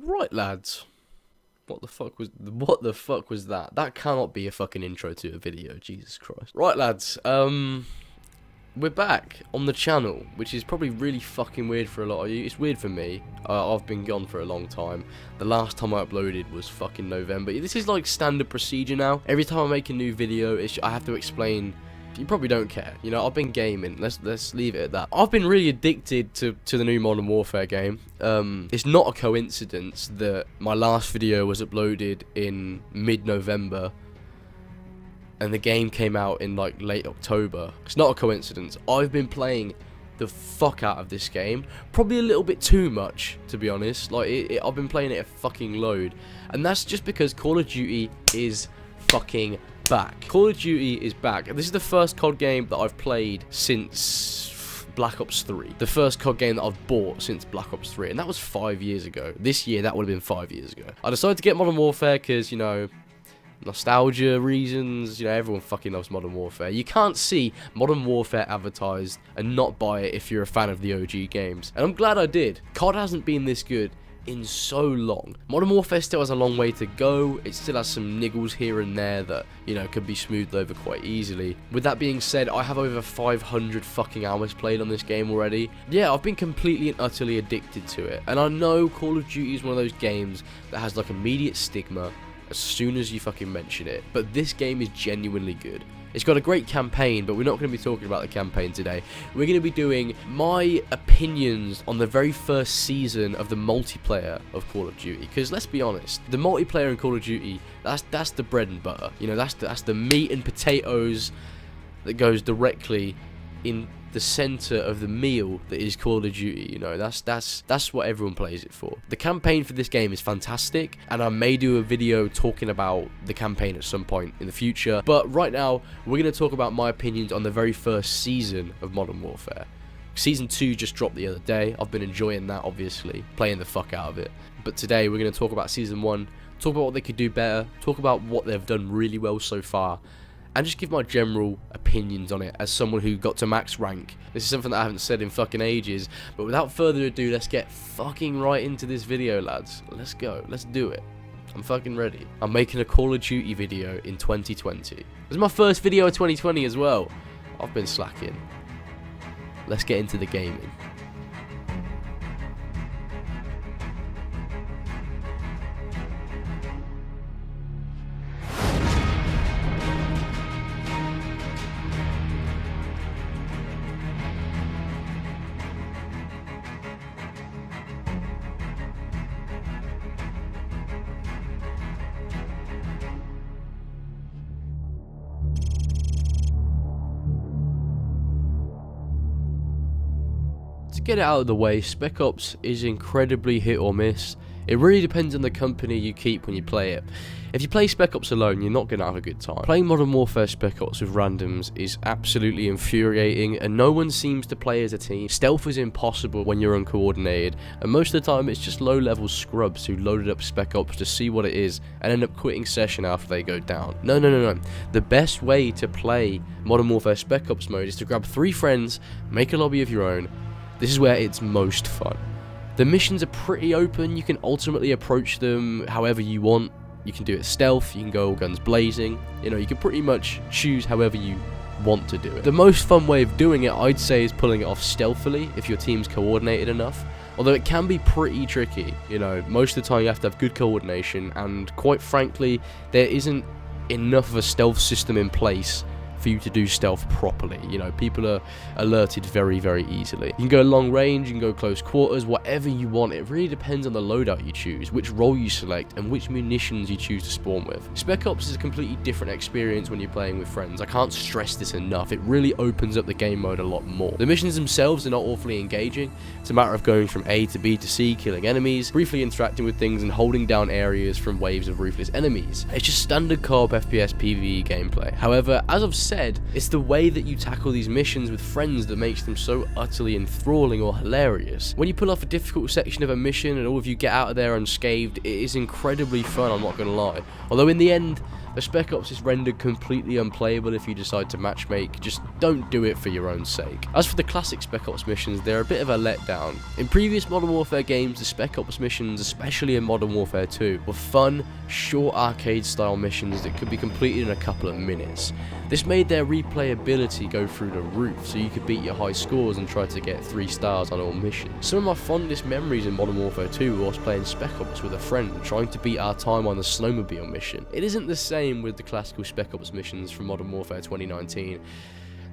Right, lads. What the fuck was that? That cannot be a fucking intro to a video, Jesus Christ. Right, lads, we're back on the channel, which is probably really fucking weird for a lot of you. It's weird for me. I've been gone for a long time. The last time I uploaded was fucking November. This is like standard procedure now. Every time I make a new video, I have to explain. You probably don't care, you know. I've been gaming. Let's leave it at that. I've been really addicted to the new Modern Warfare game. It's not a coincidence that my last video was uploaded in mid-November, and the game came out in like late October. It's not a coincidence. I've been playing the fuck out of this game, probably a little bit too much, to be honest. Like I've been playing it a fucking load, and that's just because Call of Duty is fucking back. Call of Duty is back. This is the first COD game that I've played since Black Ops 3. The first COD game that I've bought since Black Ops 3, and that was 5 years ago. This year, that would have been 5 years ago. I decided to get Modern Warfare because, you know, nostalgia reasons. You know, everyone fucking loves Modern Warfare. You can't see Modern Warfare advertised and not buy it if you're a fan of the OG games. And I'm glad I did. COD hasn't been this good in so long. Modern Warfare still has a long way to go. It still has some niggles here and there that, you know, could be smoothed over quite easily. With that being said, I have over 500 fucking hours played on this game already. Yeah, I've been completely and utterly addicted to it. And I know Call of Duty is one of those games that has like immediate stigma as soon as you fucking mention it. But this game is genuinely good. It's got a great campaign, but we're not going to be talking about the campaign today. We're going to be doing my opinions on the very first season of the multiplayer of Call of Duty. Because let's be honest, the multiplayer in Call of Duty, that's the bread and butter. You know, that's the meat and potatoes that goes directly in the center of the meal that is Call of Duty. You know, that's what everyone plays it for. The campaign for this game is fantastic, and I may do a video talking about the campaign at some point in the future, but right now we're going to talk about my opinions on the very first season of Modern Warfare. Season 2 just dropped the other day. I've been enjoying that, obviously, playing the fuck out of it. But today we're going to talk about Season 1, talk about what they could do better, talk about what they've done really well so far, and just give my general opinions on it as someone who got to max rank. This is something that I haven't said in fucking ages, but without further ado, let's get fucking right into this video, lads. Let's go. Let's do it. I'm fucking ready. I'm making a Call of Duty video in 2020. This is my first video of 2020 as well. I've been slacking. Let's get into the gaming. To get it out of the way, Spec Ops is incredibly hit or miss. It really depends on the company you keep when you play it. If you play Spec Ops alone, you're not going to have a good time. Playing Modern Warfare Spec Ops with randoms is absolutely infuriating, and no one seems to play as a team. Stealth is impossible when you're uncoordinated, and most of the time it's just low-level scrubs who loaded up Spec Ops to see what it is and end up quitting session after they go down. No. The best way to play Modern Warfare Spec Ops mode is to grab 3 friends, make a lobby of your own. This is where it's most fun. The missions are pretty open. You can ultimately approach them however you want. You can do it stealth, you can go all guns blazing. You know, you can pretty much choose however you want to do it. The most fun way of doing it, I'd say, is pulling it off stealthily if your team's coordinated enough. Although it can be pretty tricky. You know, most of the time you have to have good coordination, and quite frankly, there isn't enough of a stealth system in place for you to do stealth properly. You know, people are alerted very, very easily. You can go long range, you can go close quarters, whatever you want. It really depends on the loadout you choose, which role you select, and which munitions you choose to spawn with. Spec Ops is a completely different experience when you're playing with friends. I can't stress this enough. It really opens up the game mode a lot more. The missions themselves are not awfully engaging. It's a matter of going from A to B to C, killing enemies, briefly interacting with things, and holding down areas from waves of ruthless enemies. It's just standard co-op FPS PvE gameplay. However, as I've said, it's the way that you tackle these missions with friends that makes them so utterly enthralling or hilarious. When you pull off a difficult section of a mission and all of you get out of there unscathed, it is incredibly fun, I'm not gonna lie. Although in the end, The Spec Ops is rendered completely unplayable if you decide to matchmake. Just don't do it for your own sake. As for the classic Spec Ops missions, they're a bit of a letdown. In previous Modern Warfare games, the Spec Ops missions, especially in Modern Warfare 2, were fun, short arcade-style missions that could be completed in a couple of minutes. This made their replayability go through the roof, so you could beat your high scores and try to get 3 stars on all missions. Some of my fondest memories in Modern Warfare 2 were us playing Spec Ops with a friend, trying to beat our time on the snowmobile mission. It isn't the same with the classical Spec Ops missions from Modern Warfare 2019.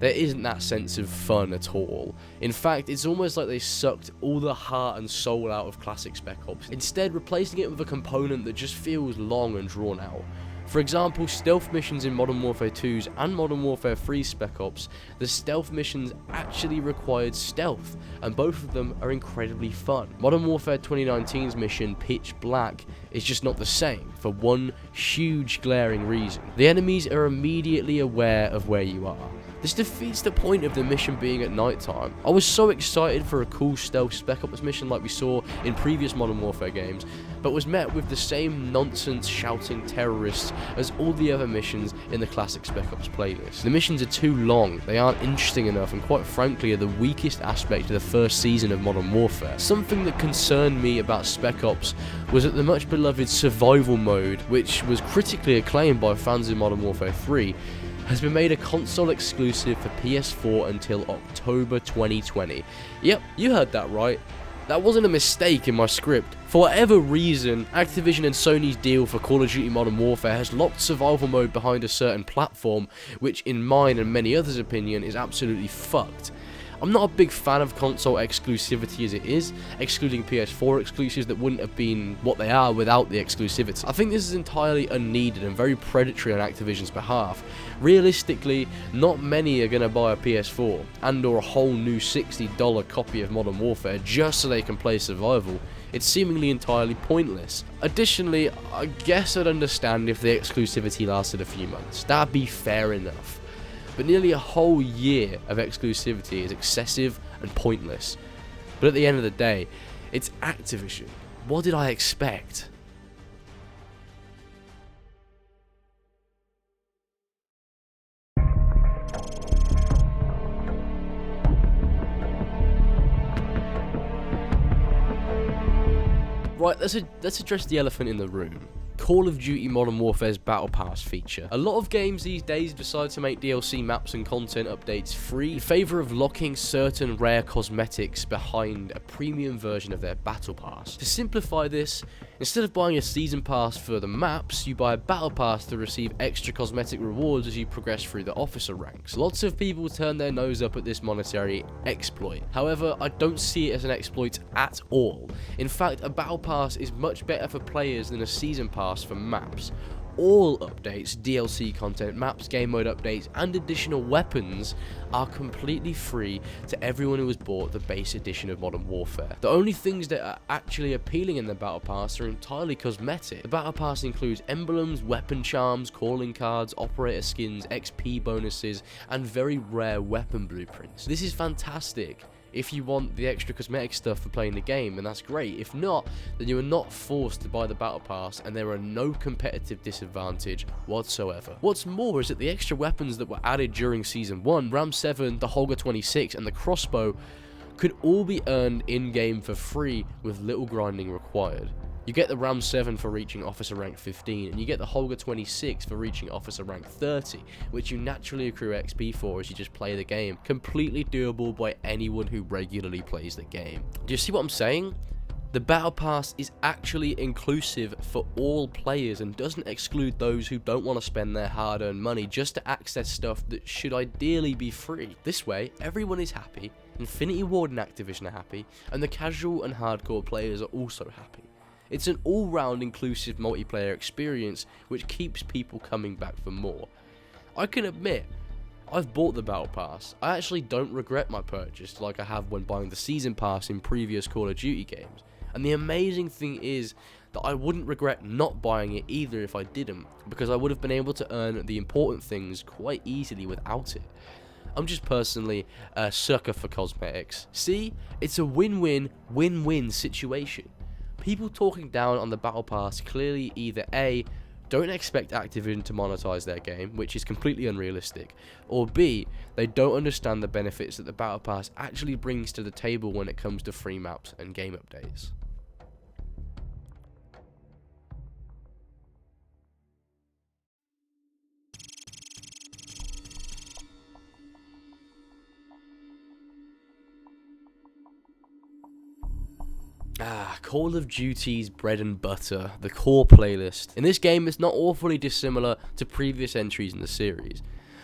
There isn't that sense of fun at all. In fact, it's almost like they sucked all the heart and soul out of classic Spec Ops, instead replacing it with a component that just feels long and drawn out. For example, stealth missions in Modern Warfare 2's and Modern Warfare 3's Spec Ops, the stealth missions actually required stealth, and both of them are incredibly fun. Modern Warfare 2019's mission, Pitch Black, is just not the same, for one huge glaring reason. The enemies are immediately aware of where you are. This defeats the point of the mission being at night time. I was so excited for a cool stealth Spec Ops mission like we saw in previous Modern Warfare games, but was met with the same nonsense shouting terrorists as all the other missions in the classic Spec Ops playlist. The missions are too long, they aren't interesting enough, and quite frankly are the weakest aspect of the first season of Modern Warfare. Something that concerned me about Spec Ops was that the much beloved survival mode, which was critically acclaimed by fans of Modern Warfare 3, has been made a console exclusive for PS4 until October 2020. Yep, you heard that right. That wasn't a mistake in my script. For whatever reason, Activision and Sony's deal for Call of Duty Modern Warfare has locked survival mode behind a certain platform, which in mine and many others' opinion is absolutely fucked. I'm not a big fan of console exclusivity as it is, excluding PS4 exclusives that wouldn't have been what they are without the exclusivity. I think this is entirely unneeded and very predatory on Activision's behalf. Realistically, not many are going to buy a PS4 and or a whole new $60 copy of Modern Warfare just so they can play survival. It's seemingly entirely pointless. Additionally, I guess I'd understand if the exclusivity lasted a few months. That'd be fair enough. But nearly a whole year of exclusivity is excessive and pointless. But at the end of the day, it's Activision. What did I expect? Right, let's address the elephant in the room. Call of Duty Modern Warfare's Battle Pass feature. A lot of games these days decide to make DLC maps and content updates free in favour of locking certain rare cosmetics behind a premium version of their Battle Pass. To simplify this, instead of buying a season pass for the maps, you buy a Battle Pass to receive extra cosmetic rewards as you progress through the officer ranks. Lots of people turn their nose up at this monetary exploit. However, I don't see it as an exploit at all. In fact, a Battle Pass is much better for players than a season pass for maps. All updates, DLC content, maps, game mode updates, and additional weapons are completely free to everyone who has bought the base edition of Modern Warfare. The only things that are actually appealing in the Battle Pass are entirely cosmetic. The Battle Pass includes emblems, weapon charms, calling cards, operator skins, XP bonuses, and very rare weapon blueprints. This is fantastic if you want the extra cosmetic stuff for playing the game, and that's great. If not, then you are not forced to buy the Battle Pass, and there are no competitive disadvantage whatsoever. What's more is that the extra weapons that were added during Season 1, Ram 7, the Holger 26, and the crossbow, could all be earned in-game for free with little grinding required. You get the Ram 7 for reaching officer rank 15, and you get the Holger 26 for reaching officer rank 30, which you naturally accrue XP for as you just play the game. Completely doable by anyone who regularly plays the game. Do you see what I'm saying? The Battle Pass is actually inclusive for all players and doesn't exclude those who don't want to spend their hard-earned money just to access stuff that should ideally be free. This way, everyone is happy, Infinity Ward and Activision are happy, and the casual and hardcore players are also happy. It's an all-round inclusive multiplayer experience which keeps people coming back for more. I can admit, I've bought the Battle Pass. I actually don't regret my purchase like I have when buying the Season Pass in previous Call of Duty games. And the amazing thing is that I wouldn't regret not buying it either if I didn't, because I would have been able to earn the important things quite easily without it. I'm just personally a sucker for cosmetics. See, it's a win-win, win-win situation. People talking down on the Battle Pass clearly either A, don't expect Activision to monetize their game, which is completely unrealistic, or B, they don't understand the benefits that the Battle Pass actually brings to the table when it comes to free maps and game updates. Call of Duty's bread and butter, the core playlist. In this game, it's not awfully dissimilar to previous entries in the series.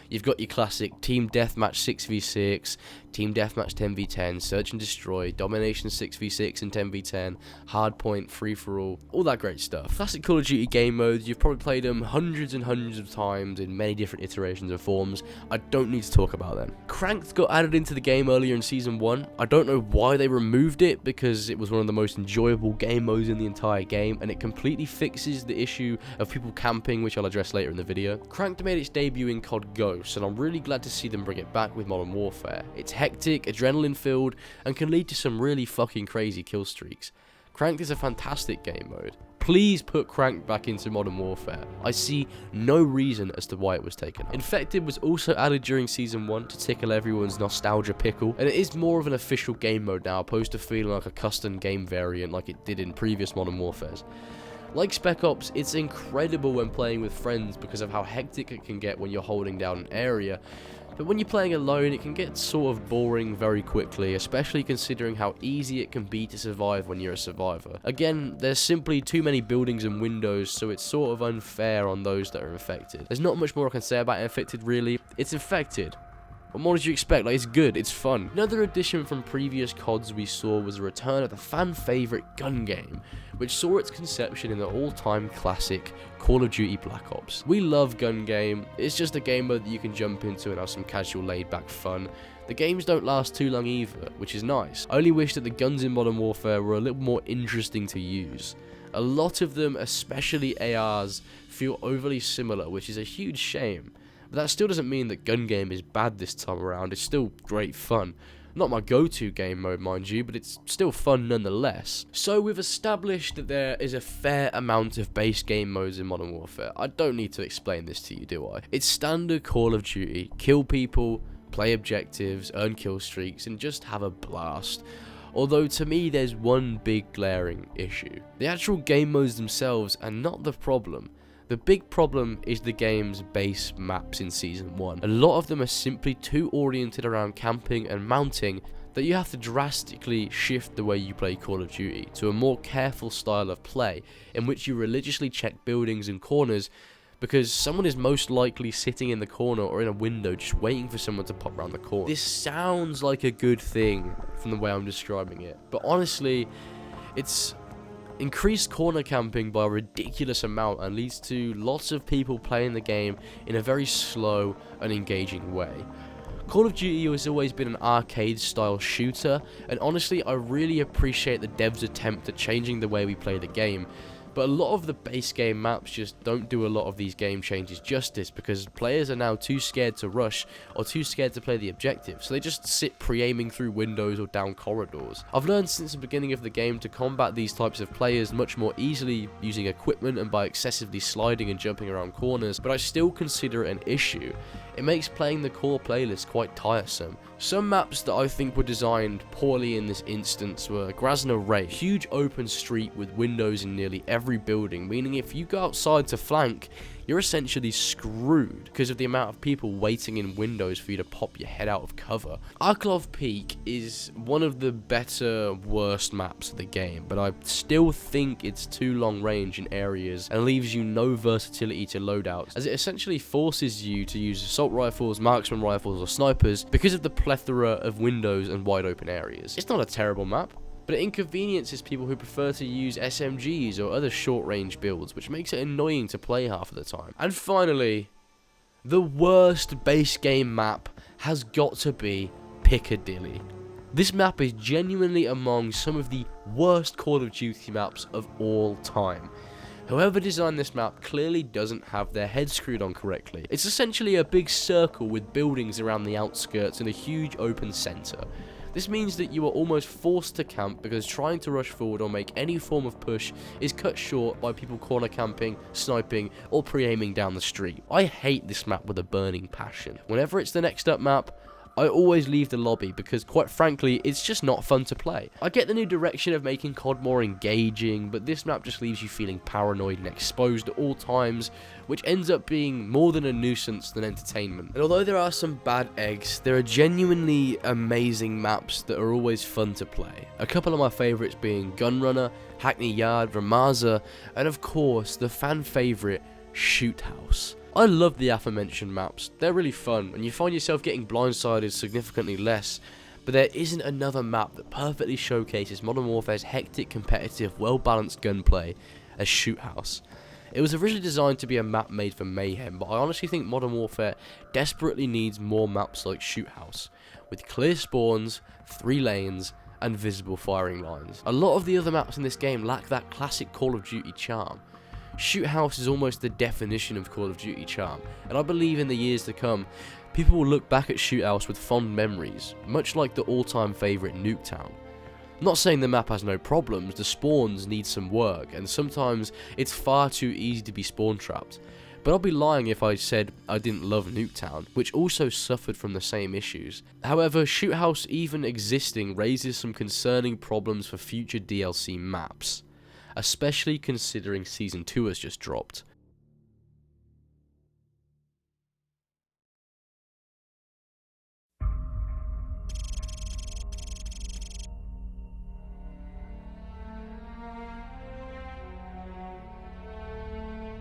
You've got your classic Team Deathmatch 6v6, Team Deathmatch 10v10, Search and Destroy, Domination 6v6 and 10v10, Hardpoint, Free-for-all, all that great stuff. Classic Call of Duty game modes, you've probably played them hundreds and hundreds of times in many different iterations and forms. I don't need to talk about them. Cranked got added into the game earlier in Season 1. I don't know why they removed it, because it was one of the most enjoyable game modes in the entire game, and it completely fixes the issue of people camping, which I'll address later in the video. Cranked made its debut in COD Ghosts, and I'm really glad to see them bring it back with Modern Warfare. It's hectic, adrenaline-filled, and can lead to some really fucking crazy kill streaks. Cranked is a fantastic game mode. Please put Cranked back into Modern Warfare. I see no reason as to why it was taken out. Infected was also added during Season 1 to tickle everyone's nostalgia pickle, and it is more of an official game mode now, opposed to feeling like a custom game variant like it did in previous Modern Warfares. Like Spec Ops, it's incredible when playing with friends because of how hectic it can get when you're holding down an area, but when you're playing alone it can get sort of boring very quickly, especially considering how easy it can be to survive when you're a survivor. Again, there's simply too many buildings and windows, so it's sort of unfair on those that are infected. There's not much more I can say about Infected really. It's infected. What more did you expect? Like, it's good, it's fun. Another addition from previous CODs we saw was a return of the fan favourite gun game, which saw its conception in the all-time classic Call of Duty Black Ops. We love gun game. It's just a game mode that you can jump into and have some casual laid-back fun. The games don't last too long either, which is nice. I only wish that the guns in Modern Warfare were a little more interesting to use. A lot of them, especially ARs, feel overly similar, which is a huge shame. But that still doesn't mean that gun game is bad this time around. It's still great fun. Not my go-to game mode, mind you, but it's still fun nonetheless. So we've established that there is a fair amount of base game modes in Modern Warfare. I don't need to explain this to you, do I? It's standard Call of Duty. Kill people, play objectives, earn kill streaks, and just have a blast. Although to me there's one big glaring issue. The actual game modes themselves are not the problem. The big problem is the game's base maps in Season 1. A lot of them are simply too oriented around camping and mounting that you have to drastically shift the way you play Call of Duty to a more careful style of play in which you religiously check buildings and corners, because someone is most likely sitting in the corner or in a window just waiting for someone to pop around the corner. This sounds like a good thing from the way I'm describing it, but honestly, it's increased corner camping by a ridiculous amount and leads to lots of people playing the game in a very slow and engaging way. Call of Duty has always been an arcade style shooter, and honestly I really appreciate the devs' attempt at changing the way we play the game. But a lot of the base game maps just don't do a lot of these game changes justice, because players are now too scared to rush or too scared to play the objective, so they just sit pre-aiming through windows or down corridors. I've learned since the beginning of the game to combat these types of players much more easily using equipment and by excessively sliding and jumping around corners, but I still consider it an issue. It makes playing the core playlist quite tiresome. Some maps that I think were designed poorly in this instance were Grasna Ray, huge open street with windows in nearly every building, meaning if you go outside to flank, you're essentially screwed because of the amount of people waiting in windows for you to pop your head out of cover. Arklov Peak is one of the better, worst maps of the game, but I still think it's too long range in areas and leaves you no versatility to loadouts, as it essentially forces you to use assault rifles, marksman rifles, or snipers because of the plethora of windows and wide open areas. It's not a terrible map, but it inconveniences people who prefer to use SMGs or other short-range builds, which makes it annoying to play half of the time. And finally, the worst base game map has got to be Piccadilly. This map is genuinely among some of the worst Call of Duty maps of all time. Whoever designed this map clearly doesn't have their head screwed on correctly. It's essentially a big circle with buildings around the outskirts and a huge open centre. This means that you are almost forced to camp because trying to rush forward or make any form of push is cut short by people corner camping, sniping, or pre-aiming down the street. I hate this map with a burning passion. Whenever it's the next up map, I always leave the lobby because, quite frankly, it's just not fun to play. I get the new direction of making COD more engaging, but this map just leaves you feeling paranoid and exposed at all times, which ends up being more than a nuisance than entertainment. And although there are some bad eggs, there are genuinely amazing maps that are always fun to play. A couple of my favourites being Gunrunner, Hackney Yard, Ramaza, and of course the fan favourite Shoot House. I love the aforementioned maps, they're really fun, and you find yourself getting blindsided significantly less, but there isn't another map that perfectly showcases Modern Warfare's hectic, competitive, well-balanced gunplay as Shoot House. It was originally designed to be a map made for mayhem, but I honestly think Modern Warfare desperately needs more maps like Shoot House, with clear spawns, 3 lanes, and visible firing lines. A lot of the other maps in this game lack that classic Call of Duty charm. Shoot House is almost the definition of Call of Duty charm, and I believe in the years to come, people will look back at Shoot House with fond memories, much like the all-time favourite Nuketown. I'm not saying the map has no problems, the spawns need some work, and sometimes it's far too easy to be spawn trapped, but I'd be lying if I said I didn't love Nuketown, which also suffered from the same issues. However, Shoot House even existing raises some concerning problems for future DLC maps, especially considering Season 2 has just dropped.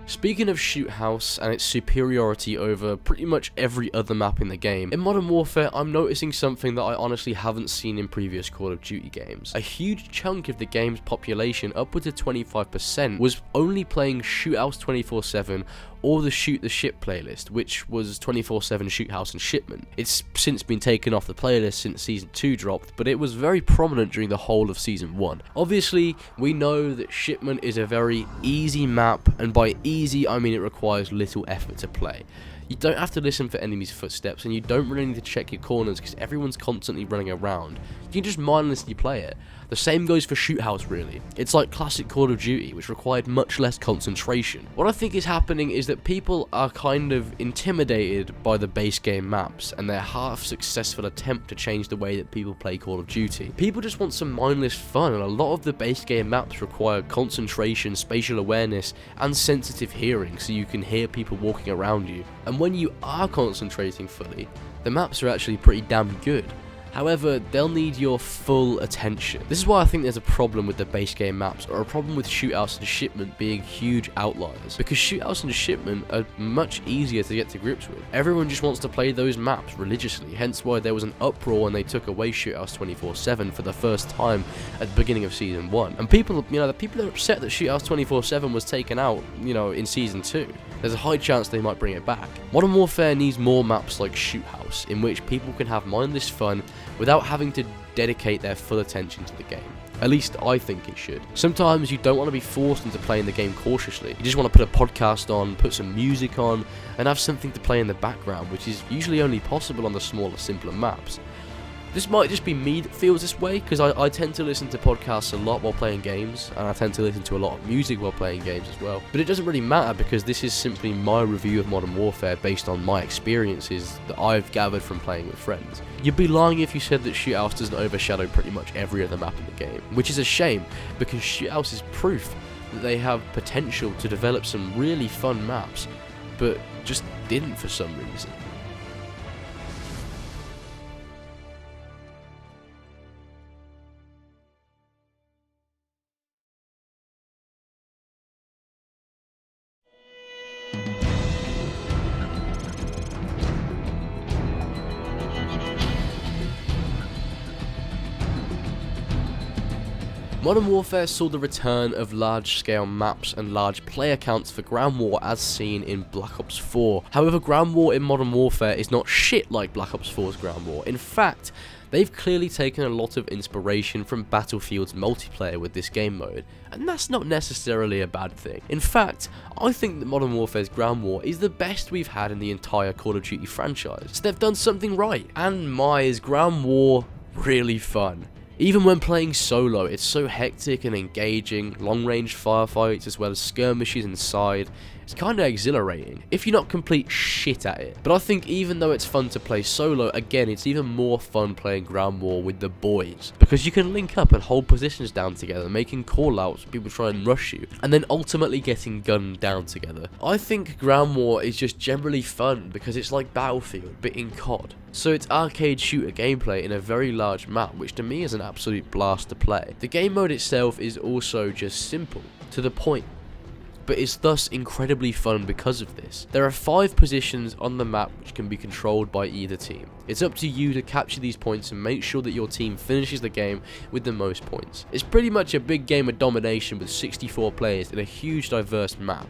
Speaking of Shoot House and its superiority over pretty much every other map in the game, in Modern Warfare I'm noticing something that I honestly haven't seen in previous Call of Duty games. A huge chunk of the game's population, upwards of 25%, was only playing Shoot House 24/7 or the Shoot the Ship playlist, which was 24/7 Shoot House and Shipment. It's since been taken off the playlist since Season 2 dropped, but it was very prominent during the whole of Season 1. Obviously, we know that Shipment is a very easy map, and by easy I mean it requires little effort to play. You don't have to listen for enemies' footsteps, and you don't really need to check your corners because everyone's constantly running around. You can just mindlessly play it. The same goes for Shoot House really. It's like classic Call of Duty, which required much less concentration. What I think is happening is that people are kind of intimidated by the base game maps and their half-successful attempt to change the way that people play Call of Duty. People just want some mindless fun, and a lot of the base game maps require concentration, spatial awareness, and sensitive hearing so you can hear people walking around you. And when you are concentrating fully, the maps are actually pretty damn good. However, they'll need your full attention. This is why I think there's a problem with the base game maps, or a problem with Shoot House and Shipment being huge outliers, because Shoot House and Shipment are much easier to get to grips with. Everyone just wants to play those maps religiously, hence why there was an uproar when they took away Shoot House 24/7 for the first time at the beginning of Season 1. And people, the people are upset that Shoot House 24/7 was taken out, in Season 2. There's a high chance they might bring it back. Modern Warfare needs more maps like Shoot House, in which people can have mindless fun without having to dedicate their full attention to the game. At least I think it should. Sometimes you don't want to be forced into playing the game cautiously. You just want to put a podcast on, put some music on, and have something to play in the background, which is usually only possible on the smaller, simpler maps. This might just be me that feels this way, because I tend to listen to podcasts a lot while playing games, and I tend to listen to a lot of music while playing games as well. But it doesn't really matter, because this is simply my review of Modern Warfare based on my experiences that I've gathered from playing with friends. You'd be lying if you said that Shoot House doesn't overshadow pretty much every other map in the game, which is a shame, because Shoot House is proof that they have potential to develop some really fun maps, but just didn't for some reason. Modern Warfare saw the return of large-scale maps and large player counts for ground war as seen in Black Ops 4. However, ground war in Modern Warfare is not shit like Black Ops 4's ground war. In fact, they've clearly taken a lot of inspiration from Battlefield's multiplayer with this game mode, and that's not necessarily a bad thing. In fact, I think that Modern Warfare's ground war is the best we've had in the entire Call of Duty franchise, so they've done something right. And my, is ground war really fun. Even when playing solo, it's so hectic and engaging, long-range firefights as well as skirmishes inside. It's kinda exhilarating, if you're not complete shit at it. But I think even though it's fun to play solo, again, it's even more fun playing ground war with the boys. Because you can link up and hold positions down together, making call-outs when people try and rush you, and then ultimately getting gunned down together. I think ground war is just generally fun because it's like Battlefield, but in COD. So it's arcade shooter gameplay in a very large map, which to me is an absolute blast to play. The game mode itself is also just simple, to the point, but it's thus incredibly fun because of this. There are 5 positions on the map which can be controlled by either team. It's up to you to capture these points and make sure that your team finishes the game with the most points. It's pretty much a big game of domination with 64 players in a huge diverse map.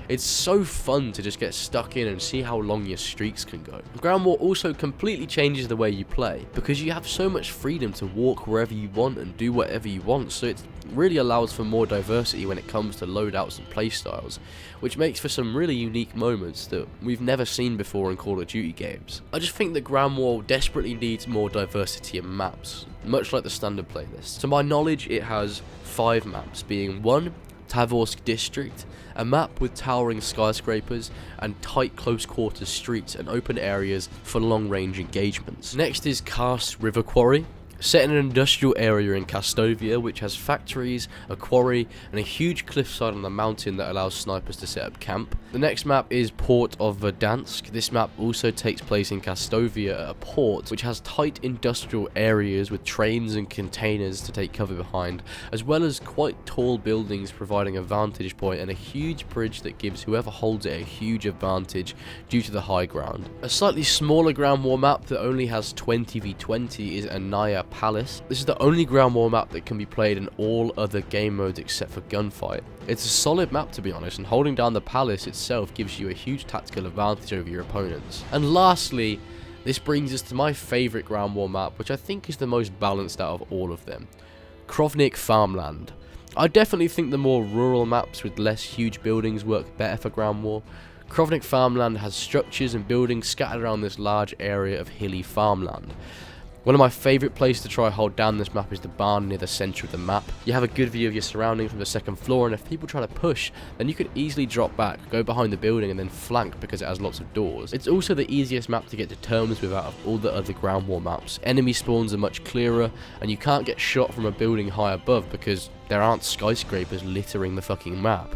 It's so fun to just get stuck in and see how long your streaks can go. Ground War also completely changes the way you play, because you have so much freedom to walk wherever you want and do whatever you want, so it really allows for more diversity when it comes to loadouts and playstyles, which makes for some really unique moments that we've never seen before in Call of Duty games. I just think that Ground War desperately needs more diversity in maps, much like the standard playlist. To my knowledge, it has 5 maps, being 1, Tavorsk District, a map with towering skyscrapers and tight close quarters streets and open areas for long range engagements. Next is Karst River Quarry, set in an industrial area in Kastovia which has factories, a quarry and a huge cliffside on the mountain that allows snipers to set up camp. The next map is Port of Verdansk. This map also takes place in Kastovia at a port which has tight industrial areas with trains and containers to take cover behind, as well as quite tall buildings providing a vantage point and a huge bridge that gives whoever holds it a huge advantage due to the high ground. A slightly smaller ground war map that only has 20v20 is Anaya Palace. This is the only ground war map that can be played in all other game modes except for Gunfight. It's a solid map to be honest, and holding down the palace itself gives you a huge tactical advantage over your opponents. And lastly, this brings us to my favourite ground war map, which I think is the most balanced out of all of them. Krovnik Farmland. I definitely think the more rural maps with less huge buildings work better for ground war. Krovnik Farmland has structures and buildings scattered around this large area of hilly farmland. One of my favourite places to try hold down this map is the barn near the centre of the map. You have a good view of your surroundings from the second floor, and if people try to push, then you could easily drop back, go behind the building and then flank because it has lots of doors. It's also the easiest map to get to terms with out of all the other ground war maps. Enemy spawns are much clearer, and you can't get shot from a building high above because there aren't skyscrapers littering the fucking map.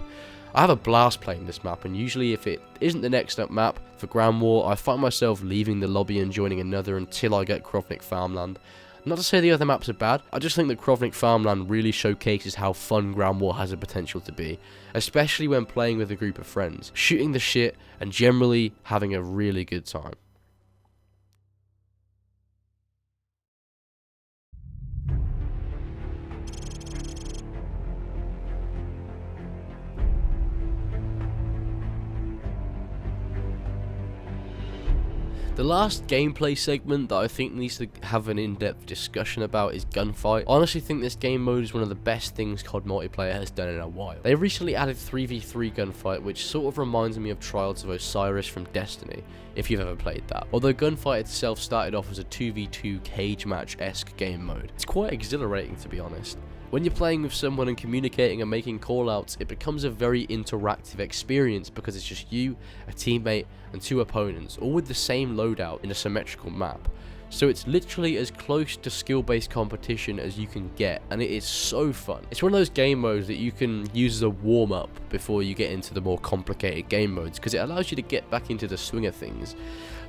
I have a blast playing this map, and usually if it isn't the next up map for Ground War, I find myself leaving the lobby and joining another until I get Krovnik Farmland. Not to say the other maps are bad, I just think that Krovnik Farmland really showcases how fun Ground War has the potential to be, especially when playing with a group of friends, shooting the shit and generally having a really good time. The last gameplay segment that I think needs to have an in-depth discussion about is Gunfight. I honestly think this game mode is one of the best things COD multiplayer has done in a while. They recently added 3v3 Gunfight, which sort of reminds me of Trials of Osiris from Destiny, if you've ever played that. Although Gunfight itself started off as a 2v2 cage match-esque game mode. It's quite exhilarating, to be honest. When you're playing with someone and communicating and making callouts, it becomes a very interactive experience because it's just you, a teammate, and 2 opponents, all with the same loadout in a symmetrical map. So it's literally as close to skill-based competition as you can get, and it is so fun. It's one of those game modes that you can use as a warm-up before you get into the more complicated game modes, because it allows you to get back into the swing of things.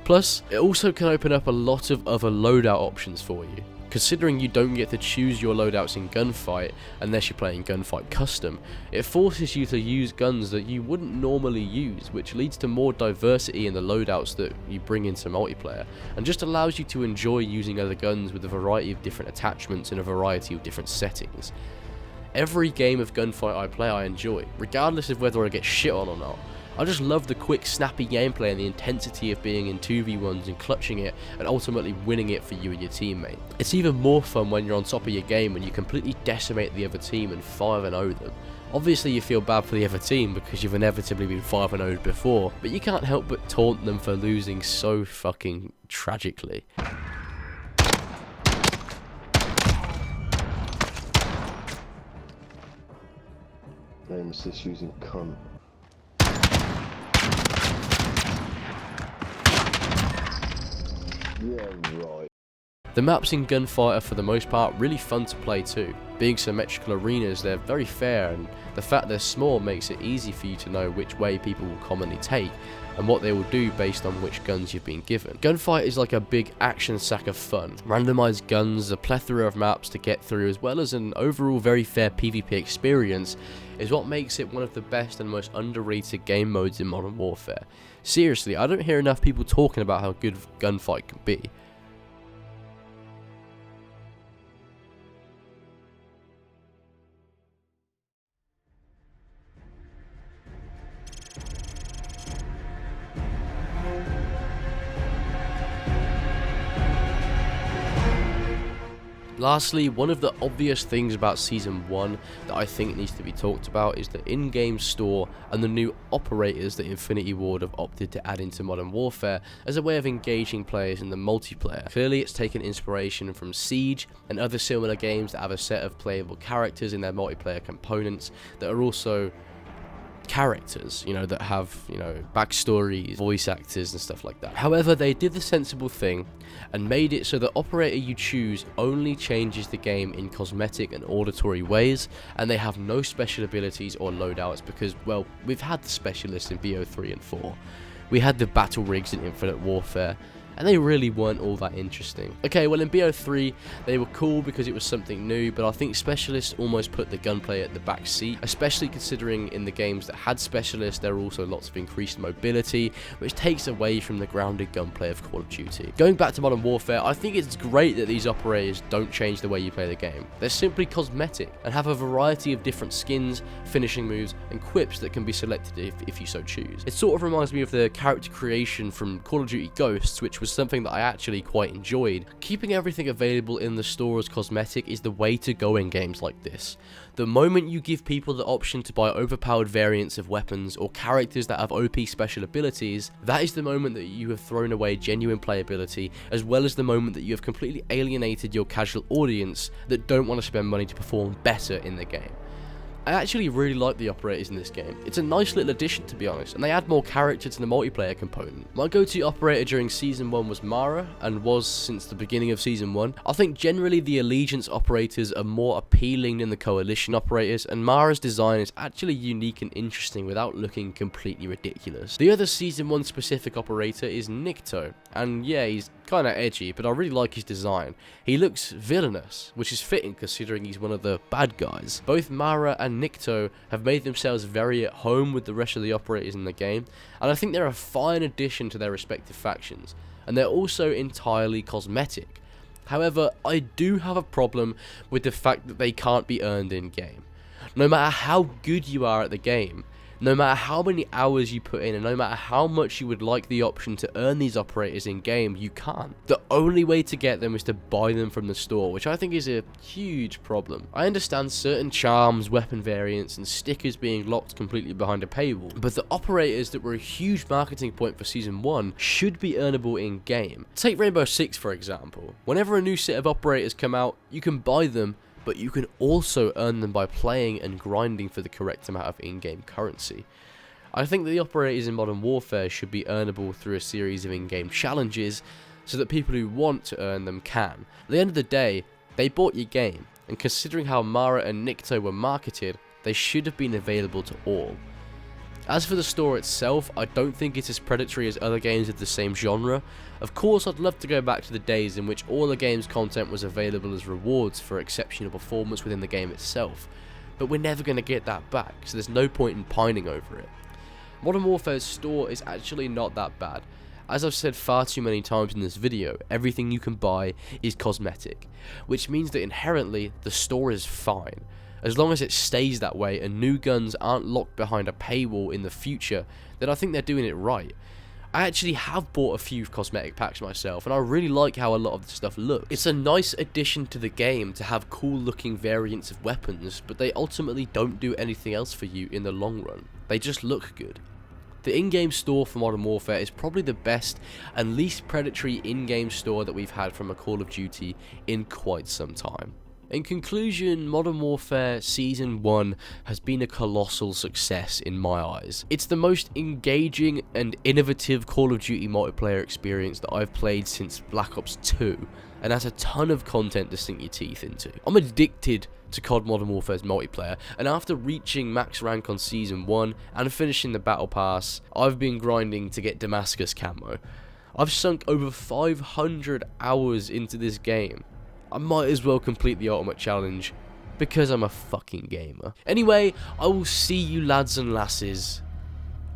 Plus, it also can open up a lot of other loadout options for you. Considering you don't get to choose your loadouts in Gunfight unless you're playing Gunfight Custom, it forces you to use guns that you wouldn't normally use, which leads to more diversity in the loadouts that you bring into multiplayer, and just allows you to enjoy using other guns with a variety of different attachments in a variety of different settings. Every game of Gunfight I play I enjoy, regardless of whether I get shit on or not. I just love the quick, snappy gameplay and the intensity of being in 2v1s and clutching it and ultimately winning it for you and your teammate. It's even more fun when you're on top of your game and you completely decimate the other team and 5-0 them. Obviously you feel bad for the other team because you've inevitably been 5-0'd before, but you can't help but taunt them for losing so fucking tragically. Aim assist using cunt. Yeah, right. The maps in Gunfight are for the most part really fun to play too. Being symmetrical arenas, they're very fair, and the fact they're small makes it easy for you to know which way people will commonly take and what they will do based on which guns you've been given. Gunfight is like a big action sack of fun. Randomized guns, a plethora of maps to get through, as well as an overall very fair PvP experience is what makes it one of the best and most underrated game modes in Modern Warfare. Seriously, I don't hear enough people talking about how good Gunfight can be. Lastly, one of the obvious things about Season 1 that I think needs to be talked about is the in-game store and the new operators that Infinity Ward have opted to add into Modern Warfare as a way of engaging players in the multiplayer. Clearly it's taken inspiration from Siege and other similar games that have a set of playable characters in their multiplayer components that are also characters, that have, backstories, voice actors and stuff like that. However, they did the sensible thing and made it so the operator you choose only changes the game in cosmetic and auditory ways, and they have no special abilities or loadouts because, well, we've had the specialists in BO3 and 4. We had the battle rigs in Infinite Warfare, and they really weren't all that interesting. Okay, well in BO3, they were cool because it was something new, but I think specialists almost put the gunplay at the back seat, especially considering in the games that had specialists, there are also lots of increased mobility, which takes away from the grounded gunplay of Call of Duty. Going back to Modern Warfare, I think it's great that these operators don't change the way you play the game. They're simply cosmetic and have a variety of different skins, finishing moves, and quips that can be selected if you so choose. It sort of reminds me of the character creation from Call of Duty Ghosts, which was something that I actually quite enjoyed. Keeping everything available in the store as cosmetic is the way to go in games like this. The moment you give people the option to buy overpowered variants of weapons or characters that have OP special abilities, that is the moment that you have thrown away genuine playability, as well as the moment that you have completely alienated your casual audience that don't want to spend money to perform better in the game. I actually really like the operators in this game. It's a nice little addition, to be honest, and they add more character to the multiplayer component. My go-to operator during Season 1 was Mara, and was since the beginning of Season 1. I think generally the Allegiance operators are more appealing than the Coalition operators, and Mara's design is actually unique and interesting without looking completely ridiculous. The other Season 1 specific operator is Nikto, and yeah, he's kinda edgy, but I really like his design. He looks villainous, which is fitting considering he's one of the bad guys. Both Mara and Nikto have made themselves very at home with the rest of the operators in the game, and I think they're a fine addition to their respective factions, and they're also entirely cosmetic. However, I do have a problem with the fact that they can't be earned in-game. No matter how good you are at the game, no matter how many hours you put in, and no matter how much you would like the option to earn these operators in game, you can't. The only way to get them is to buy them from the store, which I think is a huge problem. I understand certain charms, weapon variants, and stickers being locked completely behind a paywall, but the operators that were a huge marketing point for Season 1 should be earnable in game. Take Rainbow Six for example. Whenever a new set of operators come out, you can buy them, but you can also earn them by playing and grinding for the correct amount of in-game currency. I think that the operators in Modern Warfare should be earnable through a series of in-game challenges so that people who want to earn them can. At the end of the day, they bought your game, and considering how Mara and Nikto were marketed, they should have been available to all. As for the store itself, I don't think it's as predatory as other games of the same genre. Of course, I'd love to go back to the days in which all the game's content was available as rewards for exceptional performance within the game itself, but we're never going to get that back, so there's no point in pining over it. Modern Warfare's store is actually not that bad. As I've said far too many times in this video, everything you can buy is cosmetic, which means that inherently the store is fine. As long as it stays that way and new guns aren't locked behind a paywall in the future, then I think they're doing it right. I actually have bought a few cosmetic packs myself, and I really like how a lot of the stuff looks. It's a nice addition to the game to have cool looking variants of weapons, but they ultimately don't do anything else for you in the long run. They just look good. The in-game store for Modern Warfare is probably the best and least predatory in-game store that we've had from a Call of Duty in quite some time. In conclusion, Modern Warfare Season 1 has been a colossal success in my eyes. It's the most engaging and innovative Call of Duty multiplayer experience that I've played since Black Ops 2, and has a ton of content to sink your teeth into. I'm addicted to COD Modern Warfare's multiplayer, and after reaching max rank on Season 1 and finishing the Battle Pass, I've been grinding to get Damascus camo. I've sunk over 500 hours into this game. I might as well complete the Ultimate Challenge, because I'm a fucking gamer. Anyway, I will see you lads and lasses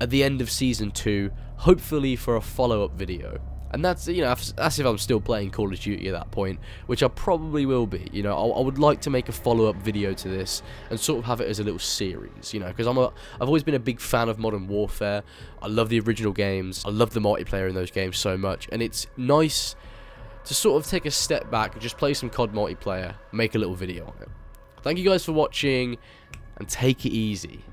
at the end of Season 2, hopefully for a follow-up video. And that's, you know, that's if I'm still playing Call of Duty at that point, which I probably will be. You know, I would like to make a follow-up video to this and sort of have it as a little series, you know, because I've always been a big fan of Modern Warfare. I love the original games. I love the multiplayer in those games so much, and it's nice to sort of take a step back and just play some COD multiplayer, make a little video on it. Thank you guys for watching, and take it easy.